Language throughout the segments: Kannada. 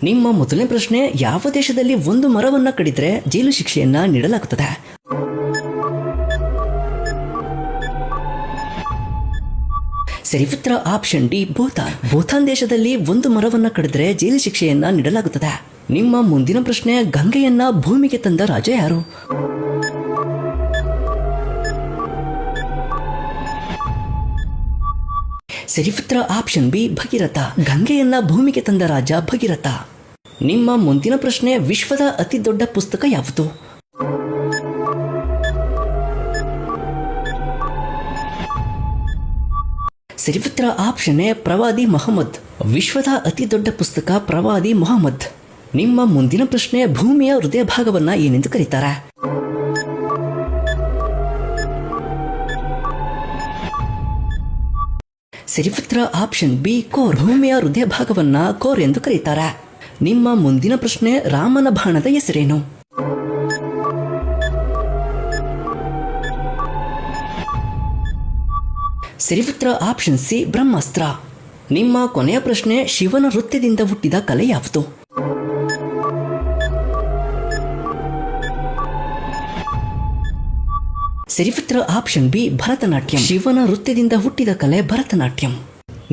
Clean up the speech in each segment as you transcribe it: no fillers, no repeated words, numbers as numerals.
ನಿಮ್ಮ ಮೊದಲನೇ ಪ್ರಶ್ನೆ, ಯಾವ ದೇಶದಲ್ಲಿ ಒಂದು ಮರವನ್ನ ಕಡಿದ್ರೆ ಜೈಲು ಶಿಕ್ಷೆಯನ್ನ ನೀಡಲಾಗುತ್ತದೆ? ಸರಿ ಉತ್ತರ ಆಪ್ಷನ್ ಡಿ, ಭೂತಾನ್. ಭೂತಾನ್ ದೇಶದಲ್ಲಿ ಒಂದು ಮರವನ್ನ ಕಡಿದ್ರೆ ಜೈಲು ಶಿಕ್ಷೆಯನ್ನ ನೀಡಲಾಗುತ್ತದೆ. ನಿಮ್ಮ ಮುಂದಿನ ಪ್ರಶ್ನೆ, ಗಂಗೆಯನ್ನ ಭೂಮಿಗೆ ತಂದ ರಾಜ ಯಾರು? ಸರಿ ಉತ್ತರ ಆಪ್ಷನ್ ಬಿ, ಭಗೀರಥ. ಗಂಗೆಯನ್ನ ಭೂಮಿಗೆ ತಂದ ರಾಜ ಭಗೀರಥ. ನಿಮ್ಮ ಮುಂದಿನ ಪ್ರಶ್ನೆ, ವಿಶ್ವದ ಅತಿ ದೊಡ್ಡ ಪುಸ್ತಕ ಯಾವುದು? ಸರಿ ಉತ್ತರ ಆಪ್ಷನ್ ಎ, ಪ್ರವಾದಿ ಮೊಹಮ್ಮದ್. ವಿಶ್ವದ ಅತಿ ದೊಡ್ಡ ಪುಸ್ತಕ ಪ್ರವಾದಿ ಮೊಹಮ್ಮದ್. ನಿಮ್ಮ ಮುಂದಿನ ಪ್ರಶ್ನೆ, ಭೂಮಿಯ ಹೃದಯ ಭಾಗವನ್ನ ಏನೆಂದು ಕರೀತಾರೆ? ಸರಿ ಉತ್ತರ ಆಪ್ಷನ್ ಬಿ, ಕೋರ್. ಭೂಮಿಯ ಹೃದಯ ಭಾಗವನ್ನ ಕೋರ್ ಎಂದು ಕರೀತಾರೆ. ನಿಮ್ಮ ಮುಂದಿನ ಪ್ರಶ್ನೆ, ರಾಮನ ಬಾಣದ ಹೆಸರೇನು? ಸರಿ ಉತ್ತರ ಆಪ್ಷನ್ ಸಿ, ಬ್ರಹ್ಮಾಸ್ತ್ರ. ನಿಮ್ಮ ಕೊನೆಯ ಪ್ರಶ್ನೆ, ಶಿವನ ನೃತ್ಯದಿಂದ ಹುಟ್ಟಿದ ಕಲೆ ಯಾವುದು? ಸರಿ ಉತ್ತರ ಆಪ್ಷನ್ ಬಿ, ಭರತನಾಟ್ಯಂ. ಶಿವನ ನೃತ್ಯದಿಂದ ಹುಟ್ಟಿದ ಕಲೆ ಭರತನಾಟ್ಯಂ.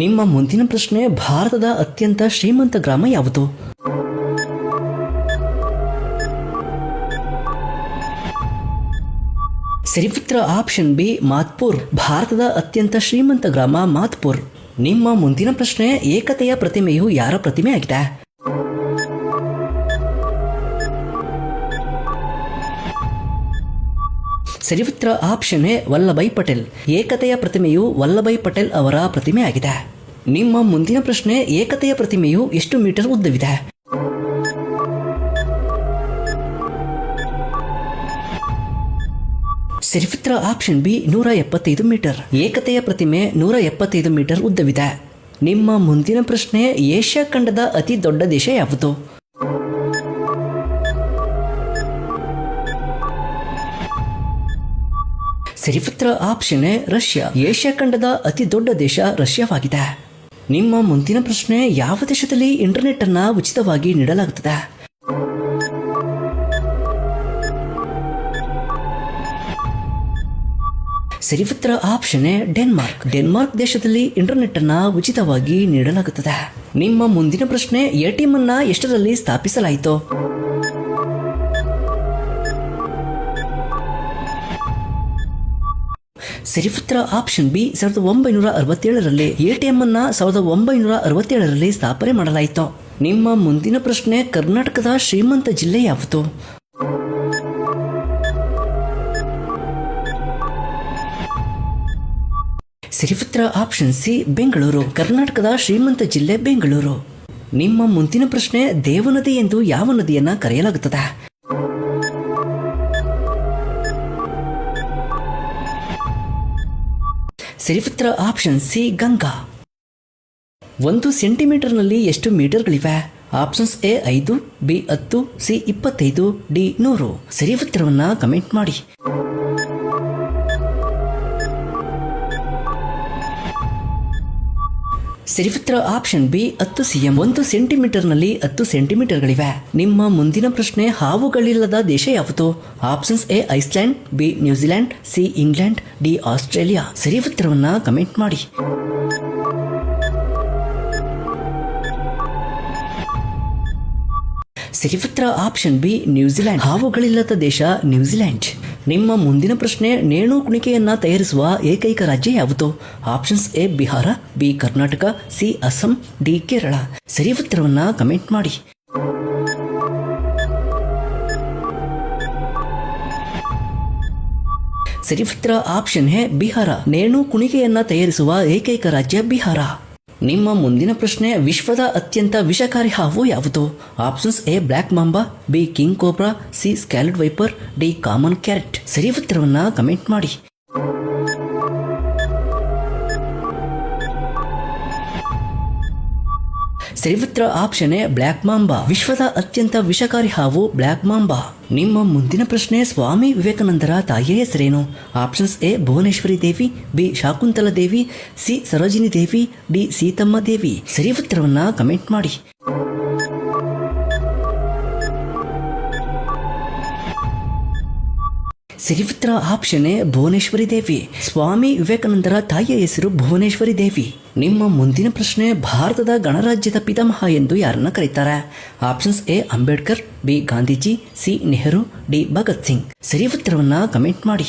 ನಿಮ್ಮ ಮುಂದಿನ ಪ್ರಶ್ನೆ, ಭಾರತದ ಅತ್ಯಂತ ಶ್ರೀಮಂತ ಗ್ರಾಮ ಯಾವುದು? ಸರಿ ಉತ್ತರ ಆಪ್ಷನ್ ಬಿ, ಮಾತ್ಪುರ್. ಭಾರತದ ಅತ್ಯಂತ ಶ್ರೀಮಂತ ಗ್ರಾಮ ಮಾತ್ಪುರ್. ನಿಮ್ಮ ಮುಂದಿನ ಪ್ರಶ್ನೆ, ಏಕತೆಯ ಪ್ರತಿಮೆಯು ಯಾರ ಪ್ರತಿಮೆ ಆಗಿದೆ? ಸರಿ ಉತ್ತರ ಆಪ್ಷನ್ ಎ, ವಲ್ಲಭಾಯ್ ಪಟೇಲ್. ಏಕತೆಯ ಪ್ರತಿಮೆಯು ವಲ್ಲಭಾಯ್ ಪಟೇಲ್ ಅವರ ಪ್ರತಿಮೆ ಆಗಿದೆ. ನಿಮ್ಮ ಮುಂದಿನ ಪ್ರಶ್ನೆ, ಏಕತೆಯ ಪ್ರತಿಮೆಯು ಎಷ್ಟು ಮೀಟರ್ ಉದ್ದವಿದೆ? ಸರಿ ಉತ್ತರ ಆಪ್ಷನ್ ಬಿ, 175 ಮೀಟರ್. ಏಕತೆಯ ಪ್ರತಿಮೆ 175 ಮೀಟರ್ ಉದ್ದವಿದೆ. ನಿಮ್ಮ ಮುಂದಿನ ಪ್ರಶ್ನೆ, ಏಷ್ಯಾ ಖಂಡದ ಅತಿ ದೊಡ್ಡ ದೇಶ ಯಾವುದು? ಸರಿ ಉತ್ತರ ಆಪ್ಷನ್ ಎ, ರಷ್ಯಾ. ಏಷ್ಯಾ ಖಂಡದ ಅತಿ ದೊಡ್ಡ ದೇಶ ರಷ್ಯಾವಾಗಿದೆ. ನಿಮ್ಮ ಮುಂದಿನ ಪ್ರಶ್ನೆ, ಯಾವ ದೇಶದಲ್ಲಿ ಇಂಟರ್ನೆಟ್ ಅನ್ನ ಉಚಿತವಾಗಿ ನೀಡಲಾಗುತ್ತದೆ? ಸರಿ ಉತ್ತರ ಆಪ್ಷನ್ ಎ, ಡೆನ್ಮಾರ್ಕ್. ಡೆನ್ಮಾರ್ಕ್ ದೇಶದಲ್ಲಿ ಇಂಟರ್ನೆಟ್ ಅನ್ನ ಉಚಿತವಾಗಿ ನೀಡಲಾಗುತ್ತದೆ. ನಿಮ್ಮ ಮುಂದಿನ ಪ್ರಶ್ನೆ, ಎಟಿಎಂ ಅನ್ನ ಎಷ್ಟರಲ್ಲಿ ಸ್ಥಾಪಿಸಲಾಯಿತು? ಸರಿ ಉತ್ತರ ಆಪ್ಷನ್ ಬಿ, 1967ರಲ್ಲಿ. ಎಟಿಎಂ ಅನ್ನ 1967ರಲ್ಲಿ ಸ್ಥಾಪನೆ ಮಾಡಲಾಯಿತು. ನಿಮ್ಮ ಮುಂದಿನ ಪ್ರಶ್ನೆ, ಕರ್ನಾಟಕದ ಶ್ರೀಮಂತ ಜಿಲ್ಲೆ ಯಾವುದು? ಸರಿ ಉತ್ತರ ಆಪ್ಷನ್ ಸಿ, ಬೆಂಗಳೂರು. ಕರ್ನಾಟಕದ ಶ್ರೀಮಂತ ಜಿಲ್ಲೆ ಬೆಂಗಳೂರು. ನಿಮ್ಮ ಮುಂದಿನ ಪ್ರಶ್ನೆ, ದೇವನದಿ ಎಂದು ಯಾವ ನದಿಯನ್ನ ಕರೆಯಲಾಗುತ್ತದೆ? ಸರಿ ಉತ್ತರ ಆಪ್ಷನ್ ಸಿ, ಗಂಗಾ. 1 ಸೆಂಟಿಮೀಟರ್ನಲ್ಲಿ ಎಷ್ಟು ಮೀಟರ್ಗಳಿವೆ? Options A 5, B 10, C 25, D 100. ಸರಿ ಉತ್ತರವನ್ನ ಕಮೆಂಟ್ ಮಾಡಿ. ಸರಿ ಉತ್ತರ ಆಪ್ಷನ್ ಬಿ, 10 cm. 1 ಸೆಂಟಿಮೀಟರ್ನಲ್ಲಿ 10 ಸೆಂಟಿಮೀಟರ್ಗಳಿವೆ. ನಿಮ್ಮ ಮುಂದಿನ ಪ್ರಶ್ನೆ, ಹಾವುಗಳಿಲ್ಲದ ದೇಶ ಯಾವುದು? Options A Iceland, B New Zealand, C England, D Australia. ಸರಿ ಉತ್ತರವನ್ನ ಕಮೆಂಟ್ ಮಾಡಿ. ಸರಿ ಉತ್ತರ ಆಪ್ಷನ್ ಬಿ, ನ್ಯೂಜಿಲೆಂಡ್. ಹಾವುಗಳಿಲ್ಲದ ದೇಶ ನ್ಯೂಜಿಲೆಂಡ್. ನಿಮ್ಮ ಮುಂದಿನ ಪ್ರಶ್ನೆ, ನೇಣು ಕುಣಿಕೆಯನ್ನ ತಯಾರಿಸುವ ಏಕೈಕ ರಾಜ್ಯ ಯಾವುದು? Options A Bihar, B Karnataka, C Assam, D Kerala. ಸರಿ ಉತ್ತರವನ್ನ ಕಮೆಂಟ್ ಮಾಡಿ. ಸರಿ ಉತ್ತರ ಆಪ್ಷನ್ ಎ ಬಿಹಾರ. ನೇಣು ಕುಣಿಕೆಯನ್ನ ತಯಾರಿಸುವ ಏಕೈಕ ರಾಜ್ಯ ಬಿಹಾರ. ನಿಮ್ಮ ಮುಂದಿನ ಪ್ರಶ್ನೆ, ವಿಶ್ವದ ಅತ್ಯಂತ ವಿಷಕಾರಿ ಹಾವು ಯಾವುದು? Options A black mamba, B king cobra, C scaled viper, D common carrot. ಸರಿ ಉತ್ತರವನ್ನ ಕಮೆಂಟ್ ಮಾಡಿ. ಸರಿ ಉತ್ತರ ಆಪ್ಷನ್ ಎ ಬ್ಲ್ಯಾಕ್ ಮಾಂಬಾ. ವಿಶ್ವದ ಅತ್ಯಂತ ವಿಷಕಾರಿ ಹಾವು ಬ್ಲ್ಯಾಕ್ ಮಾಂಬಾ. ನಿಮ್ಮ ಮುಂದಿನ ಪ್ರಶ್ನೆ, ಸ್ವಾಮಿ ವಿವೇಕಾನಂದರ ತಾಯಿಯ ಹೆಸರೇನು? Options A Bhuvaneshwari Devi, B Shakuntala Devi, C Sarojini Devi, D Seethamma Devi. ಸರಿ ಉತ್ತರವನ್ನ ಕಮೆಂಟ್ ಮಾಡಿ. ಸರಿ ಉತ್ತರ ಆಪ್ಷನ್ ಎ ಭುವನೇಶ್ವರಿ ದೇವಿ. ಸ್ವಾಮಿ ವಿವೇಕಾನಂದರ ತಾಯಿಯ ಹೆಸರು ಭುವನೇಶ್ವರಿ ದೇವಿ. ನಿಮ್ಮ ಮುಂದಿನ ಪ್ರಶ್ನೆ, ಭಾರತದ ಗಣರಾಜ್ಯದ ಪಿತಾಮಹ ಎಂದು ಯಾರನ್ನ ಕರೀತಾರೆ? Options A Ambedkar, B Gandhiji, C Nehru, D Bhagat Singh. ಸರಿ ಉತ್ತರವನ್ನ ಕಮೆಂಟ್ ಮಾಡಿ.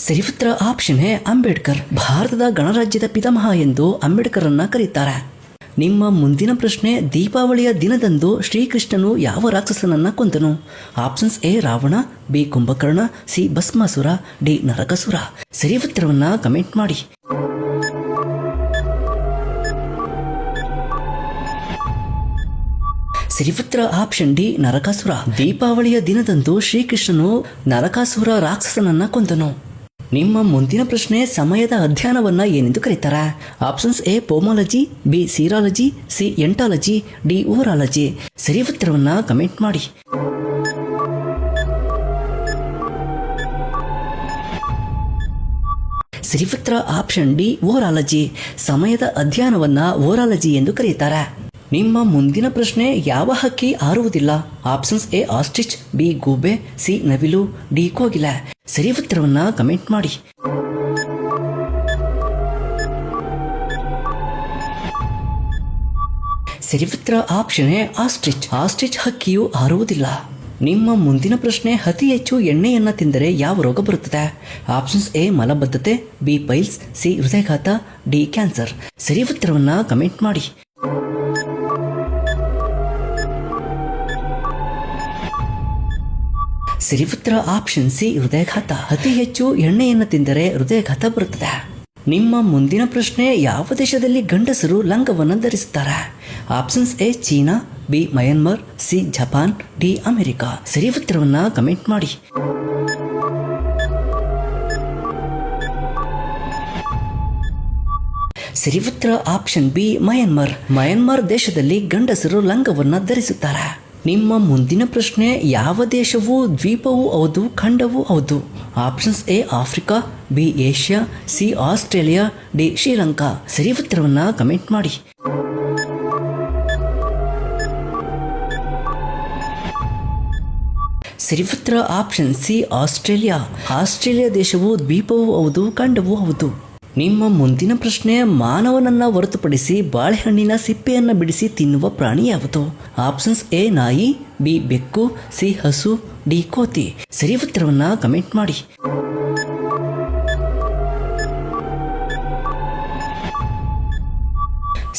ಸರಿ ಉತ್ತರ ಆಪ್ಷನ್ ಎ ಅಂಬೇಡ್ಕರ್. ಭಾರತದ ಗಣರಾಜ್ಯದ ಪಿತಾಮಹ ಎಂದು ಅಂಬೇಡ್ಕರ್ ಅನ್ನ ಕರೀತಾರೆ. ನಿಮ್ಮ ಮುಂದಿನ ಪ್ರಶ್ನೆ, ದೀಪಾವಳಿಯ ದಿನದಂದು ಶ್ರೀಕೃಷ್ಣನು ಯಾವ ರಾಕ್ಷಸನನ್ನ ಕೊಂದನು? Options A Ravana, B Kumbhakarna, C Bhasmasura, D Narakasura. ಸರಿ ಉತ್ತರವನ್ನ ಕಮೆಂಟ್ ಮಾಡಿ. ಸರಿ ಉತ್ತರ ಆಪ್ಷನ್ ಡಿ ನರಕಾಸುರ. ದೀಪಾವಳಿಯ ದಿನದಂದು ಶ್ರೀಕೃಷ್ಣನು ನರಕಾಸುರ ರಾಕ್ಷಸನನ್ನ ಕೊಂದನು. ನಿಮ್ಮ ಮುಂದಿನ ಪ್ರಶ್ನೆ, ಸಮಯದ ಅಧ್ಯಯನವನ್ನ ಏನೆಂದು ಕರೀತಾರೆ? Options A pomology, B serology, C ontology, D horology. ಸರಿ ಉತ್ತರವನ್ನ ಕಮೆಂಟ್ ಮಾಡಿ. ಸರಿ ಉತ್ತರ ಆಪ್ಷನ್ ಡಿ ಓರಾಲಜಿ. ಸಮಯದ ಅಧ್ಯಯನವನ್ನ ಓರಾಲಜಿ ಎಂದು ಕರೀತಾರೆ. ನಿಮ್ಮ ಮುಂದಿನ ಪ್ರಶ್ನೆ, ಯಾವ ಹಕ್ಕಿ ಹಾರುವುದಿಲ್ಲ? ಆಪ್ಷನ್ಸ್ ಎ ಆಸ್ಟ್ರಿಚ್, ಬಿ ಗೂಬೆ, ಸಿ ನವಿಲು, ಡಿ ಕೋಗಿಲ. ಸರಿ ಉತ್ತರವನ್ನ ಕಮೆಂಟ್ ಮಾಡಿ. ಸರಿ ಉತ್ತರ ಆಪ್ಷನ್ ಎ ಆಸ್ಟ್ರಿಚ್. ಆಸ್ಟ್ರಿಚ್ ಹಕ್ಕಿಯು ಹಾರುವುದಿಲ್ಲ. ನಿಮ್ಮ ಮುಂದಿನ ಪ್ರಶ್ನೆ, ಅತಿ ಹೆಚ್ಚು ಎಣ್ಣೆಯನ್ನ ತಿಂದರೆ ಯಾವ ರೋಗ ಬರುತ್ತದೆ? ಆಪ್ಷನ್ಸ್ ಎ ಮಲಬದ್ಧತೆ, ಬಿ ಪೈಲ್ಸ್, ಸಿ ಹೃದಯಾಘಾತ, ಡಿ ಕ್ಯಾನ್ಸರ್. ಸರಿ ಉತ್ತರವನ್ನ ಕಮೆಂಟ್ ಮಾಡಿ. ಸರಿ ಉತ್ತರ ಆಪ್ಷನ್ ಸಿ ಹೃದಯಾಘಾತ. ಅತಿ ಹೆಚ್ಚು ಎಣ್ಣೆಯನ್ನು ತಿಂದರೆ ಹೃದಯಾಘಾತ ಬರುತ್ತದೆ. ನಿಮ್ಮ ಮುಂದಿನ ಪ್ರಶ್ನೆ, ಯಾವ ದೇಶದಲ್ಲಿ ಗಂಡಸರು ಲಂಗವನ್ನು ಧರಿಸುತ್ತಾರೆ? Options A China, B Myanmar, C Japan, D America. ಸರಿ ಉತ್ತರವನ್ನ ಕಮೆಂಟ್ ಮಾಡಿ. ಸರಿ ಉತ್ತರ ಆಪ್ಷನ್ ಬಿ ಮಯನ್ಮಾರ್. ಮಯನ್ಮಾರ್ ದೇಶದಲ್ಲಿ ಗಂಡಸರು ಲಂಗವನ್ನು ಧರಿಸುತ್ತಾರೆ. ನಿಮ್ಮ ಮುಂದಿನ ಪ್ರಶ್ನೆ, ಯಾವ ದೇಶವು ದ್ವೀಪವೂ ಹೌದು ಖಂಡವೂ ಹೌದು? Options A Africa, B Asia, C Australia, D Sri Lanka. ಸರಿ ಉತ್ತರವನ್ನ ಕಮೆಂಟ್ ಮಾಡಿ. ಸರಿ ಉತ್ತರ ಆಪ್ಷನ್ ಸಿ ಆಸ್ಟ್ರೇಲಿಯಾ. ಆಸ್ಟ್ರೇಲಿಯಾ ದೇಶವು ದ್ವೀಪವೂ ಹೌದು ಖಂಡವೂ ಹೌದು. ನಿಮ್ಮ ಮುಂದಿನ ಪ್ರಶ್ನೆ, ಮಾನವನನ್ನ ಹೊರತುಪಡಿಸಿ ಬಾಳೆಹಣ್ಣಿನ ಸಿಪ್ಪೆಯನ್ನು ಬಿಡಿಸಿ ತಿನ್ನುವ ಪ್ರಾಣಿ ಯಾವುದು? ಆಪ್ಷನ್ಸ್ ಎ ನಾಯಿ, ಬಿ ಬೆಕ್ಕು, ಸಿ ಹಸು, ಡಿ ಕೋತಿ. ಸರಿ ಉತ್ತರವನ್ನ ಕಮೆಂಟ್ ಮಾಡಿ.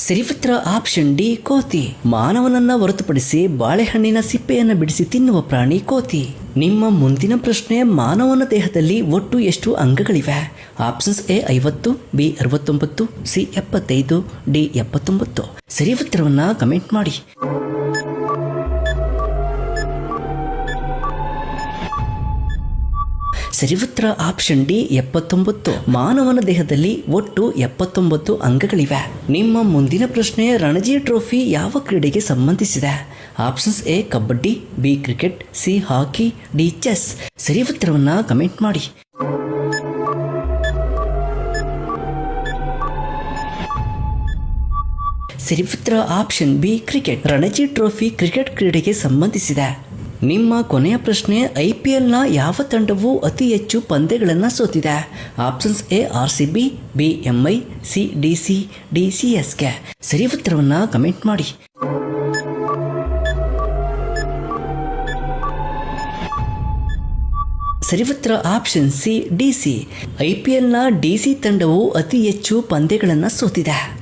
ಸರಿ ಉತ್ತರ ಆಪ್ಷನ್ ಡಿ ಕೋತಿ. ಮಾನವನನ್ನ ಹೊರತುಪಡಿಸಿ ಬಾಳೆಹಣ್ಣಿನ ಸಿಪ್ಪೆಯನ್ನು ಬಿಡಿಸಿ ತಿನ್ನುವ ಪ್ರಾಣಿ ಕೋತಿ. ನಿಮ್ಮ ಮುಂದಿನ ಪ್ರಶ್ನೆ, ಮಾನವನ ದೇಹದಲ್ಲಿ ಒಟ್ಟು ಎಷ್ಟು ಅಂಗಗಳಿವೆ? Options A 50, B 69, C 75, D 79. ಸರಿ ಉತ್ತರವನ್ನ ಕಮೆಂಟ್ ಮಾಡಿ. ಸರಿ ಉತ್ತರ ಆಪ್ಷನ್ ಡಿ 79. ಮಾನವನ ದೇಹದಲ್ಲಿ ಒಟ್ಟು 79 ಅಂಗಗಳಿವೆ. ನಿಮ್ಮ ಮುಂದಿನ ಪ್ರಶ್ನೆ, ರಣಜಿ ಟ್ರೋಫಿ ಯಾವ ಕ್ರೀಡೆಗೆ ಸಂಬಂಧಿಸಿದೆ? Options A kabaddi, B cricket, C hockey, D chess. ಸರಿ ಉತ್ತರವನ್ನ ಕಮೆಂಟ್ ಮಾಡಿ. ಸರಿ ಉತ್ತರ option B cricket. Ranji trophy cricket ಕ್ರೀಡೆಗೆ ಸಂಬಂಧಿಸಿದೆ. ನಿಮ್ಮ ಕೊನೆಯ ಪ್ರಶ್ನೆ, IPLನ ಯಾವ ತಂಡವು ಅತಿ ಹೆಚ್ಚು ಪಂದ್ಯಗಳನ್ನು ಸೋತಿದೆ? Options A RCB, B MI, C DC, D CSK. ಸರಿ ಉತ್ತರವನ್ನ ಕಮೆಂಟ್ ಮಾಡಿ. ಸರಿ ಉತ್ತರ ಆಪ್ಷನ್ ಸಿ DC. IPLನ DC ತಂಡವು ಅತಿ ಹೆಚ್ಚು ಪಂದ್ಯಗಳನ್ನು ಸೋತಿದೆ.